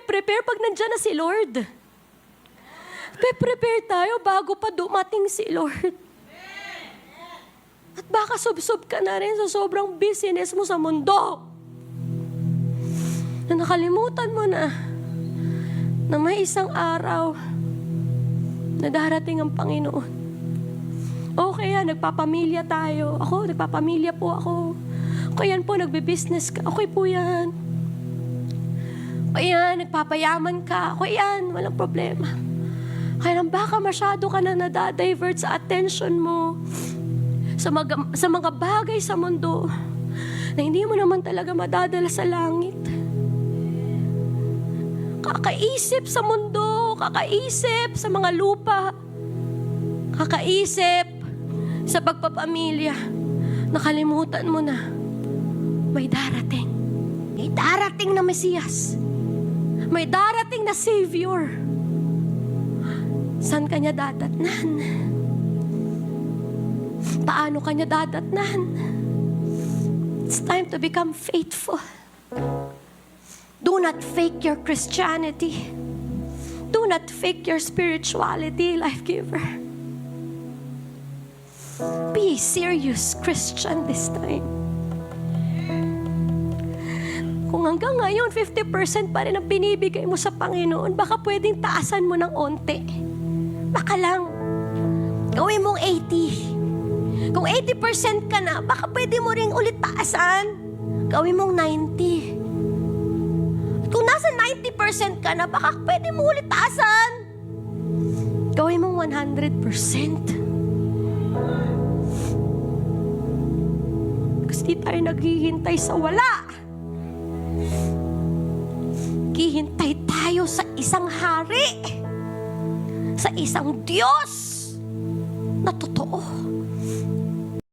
nagpe-prepare pag nandyan na si Lord. Prepare tayo bago pa dumating si Lord. At baka subsob ka na rin sa sobrang busyness mo sa mundo. Na nakalimutan mo na may isang araw na darating ang Panginoon. Okay yan, nagpapamilya tayo. Ako, nagpapamilya po ako. Okay yan po, nagbe-business ka. Okay po yan. Okay yan, nagpapayaman ka. Okay yan, walang problema. Kaya lang baka masyado ka na nadadivert sa attention mo sa mga bagay sa mundo na hindi mo naman talaga madadala sa langit. Kakaisip sa mundo, kakaisip sa mga lupa, kakaisip sa pagpapamilya. Nakalimutan mo na may darating. May darating na Mesiyas. May darating na Savior. Saan kanya dadatnan? Paano kanya dadatnan? It's time to become faithful. Do not fake your Christianity. Do not fake your spirituality, life giver. Be serious Christian this time. Kung hanggang ngayon 50% pa rin ang binibigay mo sa Panginoon, baka pwedeng taasan mo ng onte. Baka lang. Gawin mong 80. Kung 80% ka na, baka pwede mo ring ulit taasan. Gawin mong 90. Kung nasa 90% ka na, baka pwede mo ulit taasan. Gawin mong 100%. Kasi di tayo naghihintay sa wala. Hihintay tayo sa isang hari. Sa isang Diyos na totoo.